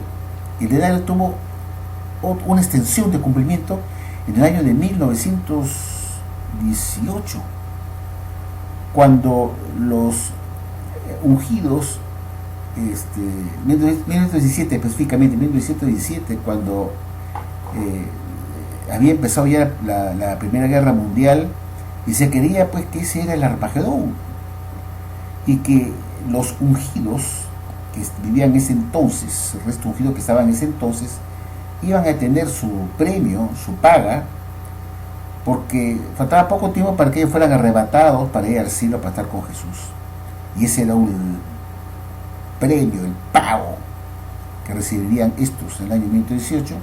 el denario tuvo una extensión de cumplimiento en el año de 1918, cuando los ungidos, 1917 específicamente, 1917, cuando había empezado ya la Primera Guerra Mundial, y se quería pues que ese era el Armagedón, y que los ungidos que vivían en ese entonces, el resto ungido que estaban en ese entonces, iban a tener su premio, su paga, porque faltaba poco tiempo para que ellos fueran arrebatados para ir al cielo para estar con Jesús. Y ese era un premio, el pago que recibirían estos en el año 1918,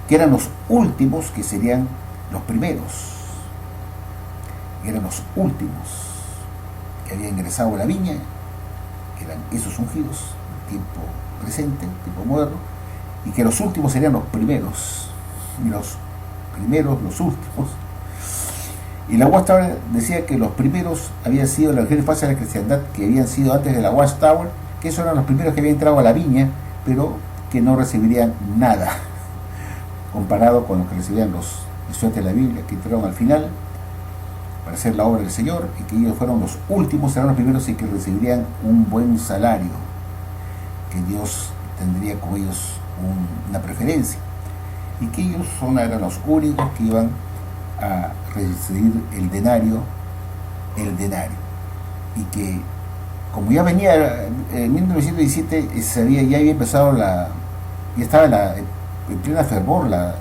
que eran los últimos que serían los primeros. Eran los últimos que habían ingresado a la viña, eran esos ungidos, el tiempo presente, el tiempo moderno, y que los últimos serían los primeros, y los primeros los últimos. Y la Watchtower decía que los primeros habían sido la religión falsa de la cristiandad, que habían sido antes de la Watchtower, que esos eran los primeros que habían entrado a la viña, pero que no recibirían nada comparado con lo que recibían los estudiantes de la Biblia, que entraron al final para hacer la obra del Señor, y que ellos fueron los últimos, serán los primeros, y que recibirían un buen salario, que Dios tendría con ellos una preferencia, y que ellos eran los únicos que iban a recibir el denario, y que como ya venía en 1917, ya había empezado ya estaba en plena fervor la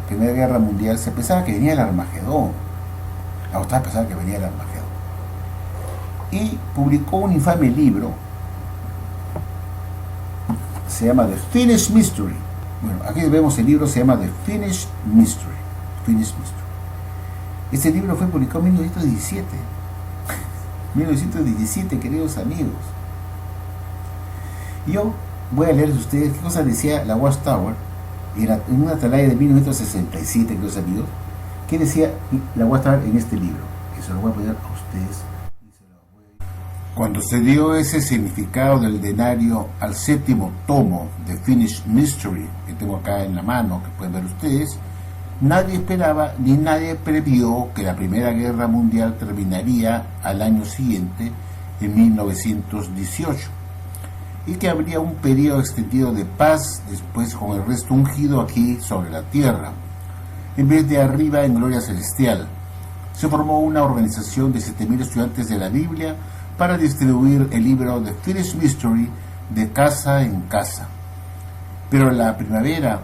Primera Guerra Mundial, se pensaba que venía el Armagedón, la otra pensaba que venía el Armagedón, y publicó un infame libro, se llama The Finished Mystery. Bueno, aquí vemos el libro, se llama The Finished Mystery. Este libro fue publicado en 1917, queridos amigos. Yo voy a leerles a ustedes qué cosa decía la Watchtower en una atalaya de 1967, queridos amigos. ¿Qué decía la Watchtower en este libro? Que se lo voy a poner a ustedes. Cuando se dio ese significado del denario al séptimo tomo de Finished Mystery, que tengo acá en la mano, que pueden ver ustedes, nadie esperaba ni nadie previó que la Primera Guerra Mundial terminaría al año siguiente, en 1918, y que habría un periodo extendido de paz después con el resto ungido aquí sobre la tierra, en vez de arriba en gloria celestial. Se formó una organización de 7.000 estudiantes de la Biblia para distribuir el libro de Finished Mystery de casa en casa. Pero en la primavera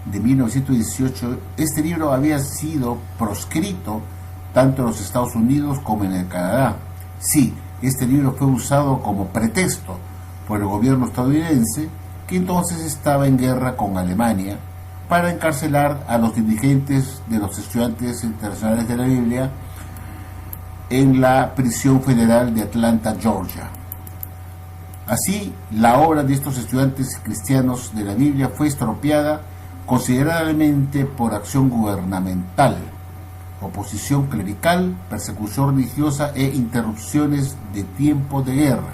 de 1918, este libro había sido proscrito tanto en los Estados Unidos como en el Canadá. Sí, este libro fue usado como pretexto por el gobierno estadounidense, que entonces estaba en guerra con Alemania, para encarcelar a los dirigentes de los estudiantes internacionales de la Biblia en la prisión federal de Atlanta, Georgia. Así, la obra de estos estudiantes cristianos de la Biblia fue estropeada considerablemente por acción gubernamental, oposición clerical, persecución religiosa e interrupciones de tiempo de guerra.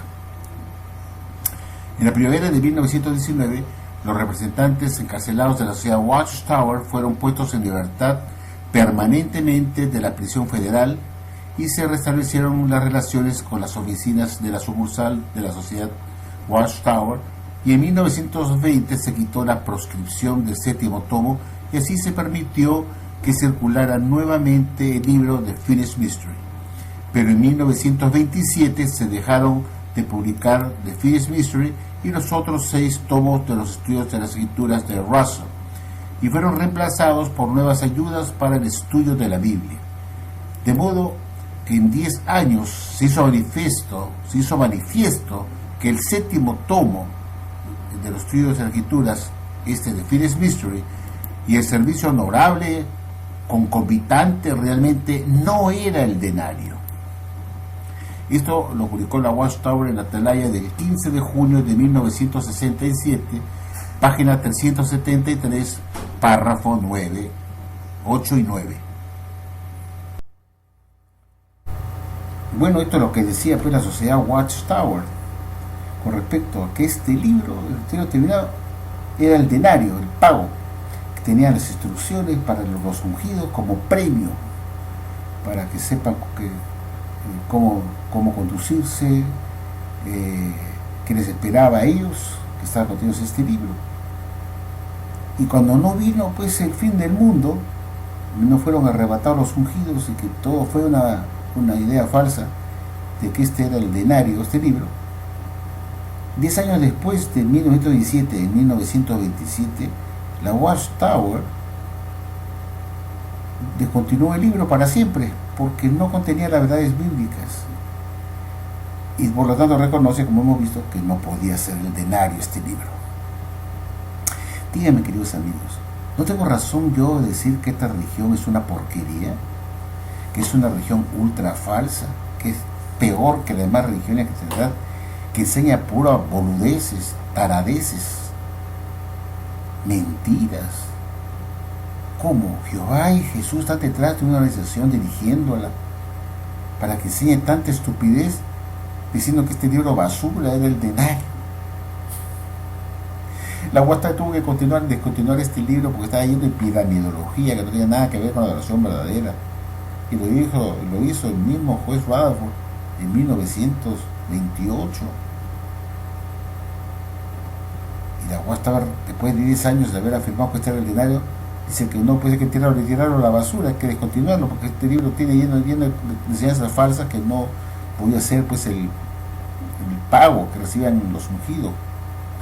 En la primavera de 1919, los representantes encarcelados de la sociedad Watchtower fueron puestos en libertad permanentemente de la prisión federal, y se restablecieron las relaciones con las oficinas de la sucursal de la sociedad Watchtower, y en 1920 se quitó la proscripción del séptimo tomo, y así se permitió que circulara nuevamente el libro de Finished Mystery. Pero en 1927 se dejaron de publicar The Finished Mystery y los otros 6 tomos de los estudios de las escrituras de Russell, y fueron reemplazados por nuevas ayudas para el estudio de la Biblia. De modo que en 10 años se hizo manifiesto que el séptimo tomo de los estudios de las escrituras, de Finished Mystery, y el servicio honorable concomitante realmente no era el denario. Esto lo publicó la Watchtower en la atalaya del 15 de junio de 1967, página 373, párrafo 9, 8 y 9. Bueno, esto es lo que decía pues la sociedad Watchtower con respecto a que este libro, el libro terminado, era el denario, el pago, que tenía las instrucciones para los ungidos como premio, para que sepan cómo conducirse, que les esperaba a ellos, que estaban contenidos en este libro. Y cuando no vino pues el fin del mundo, no fueron arrebatados los ungidos y que todo fue una idea falsa de que este era el denario, este libro. 10 años después, de 1917, en 1927, la Watchtower descontinuó el libro para siempre, porque no contenía las verdades bíblicas. Y por lo tanto reconoce, como hemos visto, que no podía ser el denario este libro. Díganme, queridos amigos, ¿no tengo razón yo de decir que esta religión es una porquería? Que es una religión ultra falsa, que es peor que las demás religiones que enseña puras boludeces, taradeces, mentiras. ¿Cómo? Jehová y Jesús están detrás de una organización dirigiéndola para que enseñe tanta estupidez, diciendo que este libro basura era el denario. La Watchtower tuvo que descontinuar este libro porque estaba lleno de piramidología que no tenía nada que ver con la oración verdadera. Y lo hizo el mismo juez Rutherford en 1928. Y la Watchtower, después de 10 años de haber afirmado que este era el denario, dice que no puede ser que retirarlo a la basura, hay que descontinuarlo, porque este libro tiene lleno de enseñanzas falsas que no podía ser pues el pago que recibían los ungidos,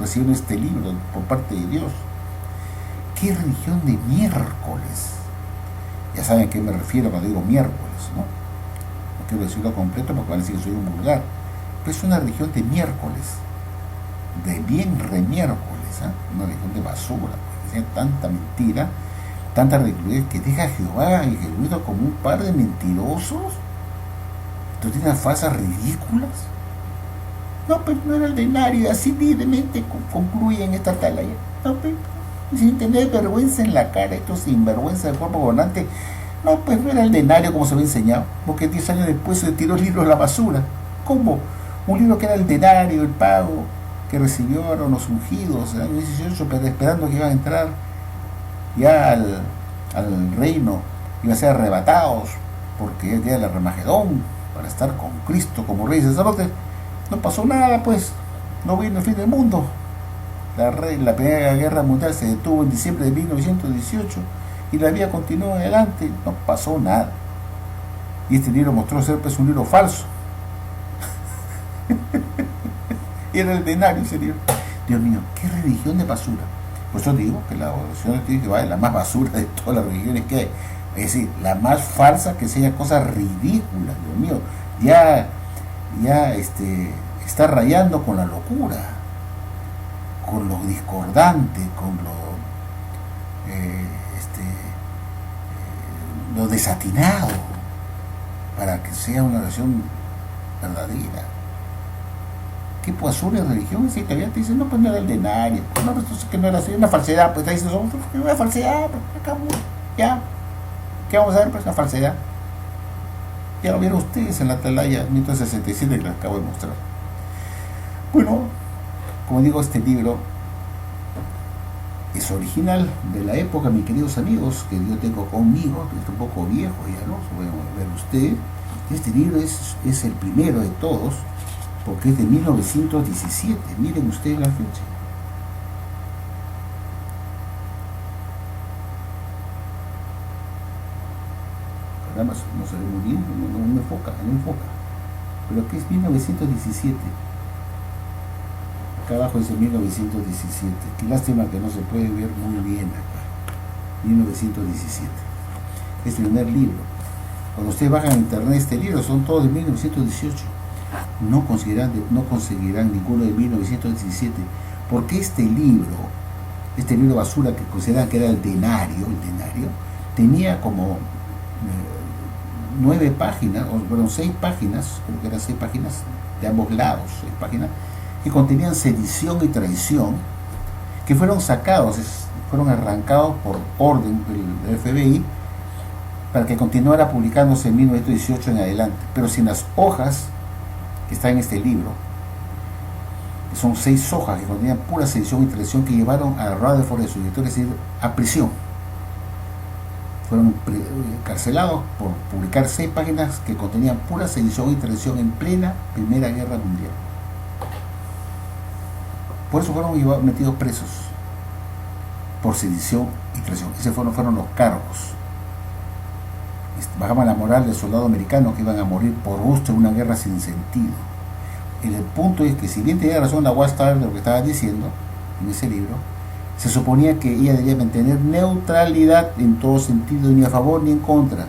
reciben este libro por parte de Dios. ¿Qué religión de miércoles? Ya saben a qué me refiero cuando digo miércoles, ¿no? No quiero decirlo completo porque van a decir que soy un vulgar. Pero es una religión de miércoles, de bien remiércoles, ¿eh? Una religión de basura, porque tiene tanta mentira, tanta ridiculez, que deja a Jehová y Jesucristo como un par de mentirosos. ¿Tú tienes falsas ridículas? No, pero no era el denario, así libremente concluyen esta atalaya. No, pero sin tener vergüenza en la cara, estos sinvergüenza del cuerpo gobernante. No, pues no era el denario como se lo enseñado, porque 10 años después se tiró el libro a la basura. ¿Cómo? Un libro que era el denario, el pago, que recibieron los ungidos en el año 18, pero esperando que iban a entrar ya al reino, iban a ser arrebatados, porque es el día del Armagedón, para estar con Cristo como rey y sacerdote. No pasó nada, pues, no vino el fin del mundo. La Primera Guerra Mundial se detuvo en diciembre de 1918 y la vida continuó adelante, no pasó nada. Y este libro mostró ser pues un libro falso. Era el denario ese libro. Dios mío, qué religión de basura. Por eso digo que la oración de Jehová es la más basura de todas las religiones que hay. Es decir, la más falsa, que enseña cosas ridículas. Dios mío, ya está rayando con la locura, con lo discordante, con lo desatinado, para que sea una oración verdadera. ¿Qué basura de religión? Si todavía te dicen, no, pues no era el denario, no, pues que no era así, una falsedad, pues te dicen, una falsedad, pues acabó, ya. ¿Qué vamos a ver? Pues una falsedad. Ya lo vieron ustedes en la atalaya 1967 que les acabo de mostrar. Bueno, como digo, este libro es original de la época, mis queridos amigos, que yo tengo conmigo, que es un poco viejo ya, ¿no? Voy a ver usted. Este libro es el primero de todos, porque es de 1917. Miren ustedes la fecha. Caramba, no se ve muy bien, no enfoca. Pero aquí es 1917. Acá abajo dice 1917. Qué lástima que no se puede ver muy bien acá. 1917. Es el primer libro. Cuando ustedes bajan a internet este libro, son todos de 1918. No conseguirán ninguno de 1917, porque este libro basura que consideran que era el denario, tenía como 9 páginas, o bueno, 6 páginas, creo que eran 6 páginas de ambos lados, 6 páginas, que contenían sedición y traición, que fueron sacados, fueron arrancados por orden del FBI para que continuara publicándose en 1918 en adelante, pero sin las hojas que están en este libro, que son 6 hojas que contenían pura sedición y traición, que llevaron a Rutherford y a su director, es decir, a prisión. Fueron encarcelados por publicar 6 páginas que contenían pura sedición y traición en plena Primera Guerra Mundial. Por eso fueron metidos presos, por sedición y traición. Esos fueron los cargos. Bajaban la moral del soldado americano, que iban a morir por gusto en una guerra sin sentido. Y el punto es que, si bien tenía razón la Watchtower de lo que estaba diciendo en ese libro, se suponía que ella debía mantener neutralidad en todo sentido, ni a favor ni en contra.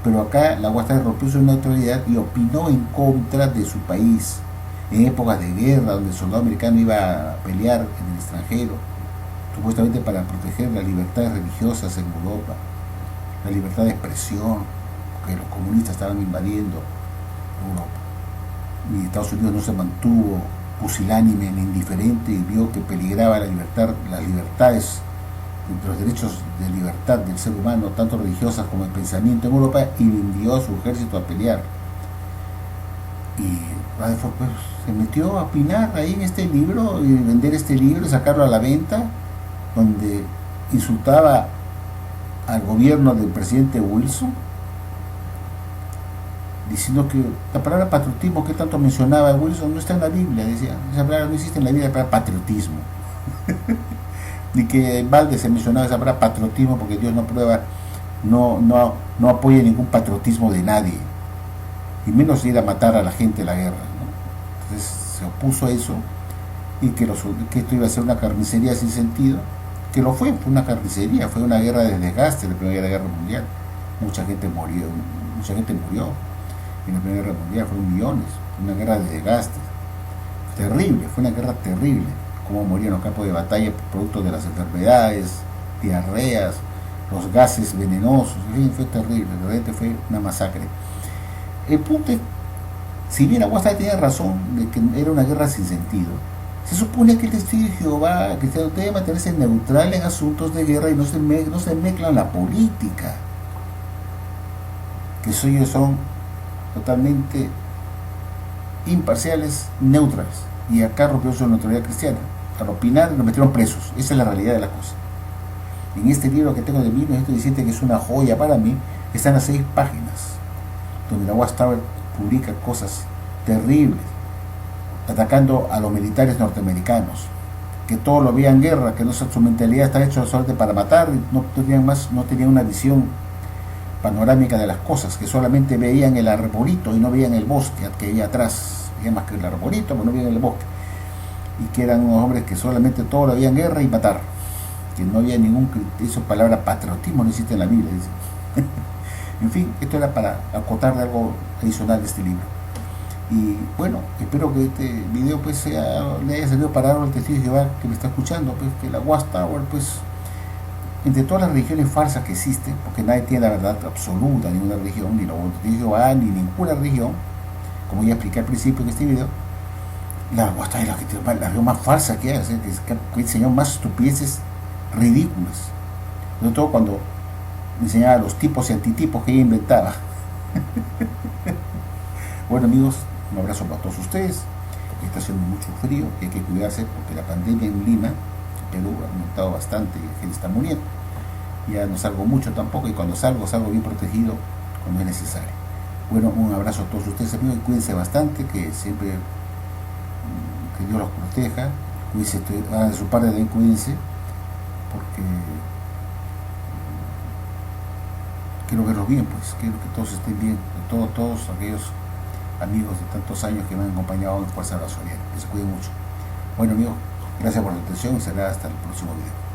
Pero acá la Watchtower rompió su neutralidad y opinó en contra de su país, en épocas de guerra, donde el soldado americano iba a pelear en el extranjero, supuestamente para proteger las libertades religiosas en Europa, la libertad de expresión, que los comunistas estaban invadiendo Europa. Y Estados Unidos no se mantuvo pusilánime ni indiferente y vio que peligraba la libertad, las libertades, los derechos de libertad del ser humano, tanto religiosas como de pensamiento en Europa, y envió a su ejército a pelear. Y Rutherford pues se metió a opinar ahí en este libro, y vender este libro y sacarlo a la venta, donde insultaba al gobierno del presidente Wilson, diciendo que la palabra patriotismo que tanto mencionaba Wilson no está en la Biblia. Decía, esa palabra no existe en la Biblia, la palabra patriotismo. Ni que en balde se mencionaba esa palabra patriotismo, porque Dios no prueba, no apoya ningún patriotismo de nadie, y menos ir a matar a la gente en la guerra, ¿no? Entonces se opuso a eso, y que esto iba a ser una carnicería sin sentido, que lo fue una carnicería, fue una guerra de desgaste, la Primera Guerra Mundial. Mucha gente murió en la Primera Guerra Mundial, fueron millones, una guerra de desgaste, terrible, fue una guerra terrible, como morían los campos de batalla producto de las enfermedades, diarreas, los gases venenosos, en fin, fue terrible, realmente fue una masacre. El punto es, si bien Aguastai tenía razón de que era una guerra sin sentido, se supone que el testigo de Jehová cristiano debe mantenerse neutral en asuntos de guerra y no se mezclan la política, que ellos son totalmente imparciales, neutrales, y acá rompió su neutralidad cristiana. Al opinar lo metieron presos. Esa es la realidad de la cosa. En este libro que tengo de 1917, que es una joya para mí, están las 6 páginas donde la Watchtower publica cosas terribles, atacando a los militares norteamericanos, que todo lo veían guerra, que su mentalidad está hecha solamente para matar, no tenían una visión panorámica de las cosas, que solamente veían el arbolito y no veían el bosque que había atrás, veían más que el arbolito, pero no veían el bosque, y que eran unos hombres que solamente todo lo veían guerra y matar, que no había esa palabra patriotismo no existe en la Biblia, dice. En fin, esto era para acotar de algo adicional de este libro. Y bueno, espero que este video pues le haya servido para algo al testigo de Jehová que me está escuchando, pues que la Watchtower, pues, entre todas las religiones falsas que existen, porque nadie tiene la verdad absoluta, ninguna religión, ni los testigos de Jehová, ni ninguna religión, como ya expliqué al principio en este video, la Watchtower es la religión más falsa que hay, que enseñó más estupideces ridículas, sobre todo cuando enseñaba los tipos y antitipos que ella inventaba. Bueno amigos, un abrazo para todos ustedes. Está haciendo mucho frío y hay que cuidarse porque la pandemia en Lima, en Perú, ha aumentado bastante y la gente está muriendo. Ya no salgo mucho tampoco, y cuando salgo bien protegido cuando es necesario. Bueno, un abrazo a todos ustedes amigos y cuídense bastante, que siempre que Dios los proteja. Cuídense, de su parte también cuídense, porque quiero verlos bien, pues quiero que todos estén bien, todos aquellos amigos de tantos años que me han acompañado en Fuerza Abrazo Diario. Que se cuiden mucho. Bueno amigos, gracias por su atención y será hasta el próximo video.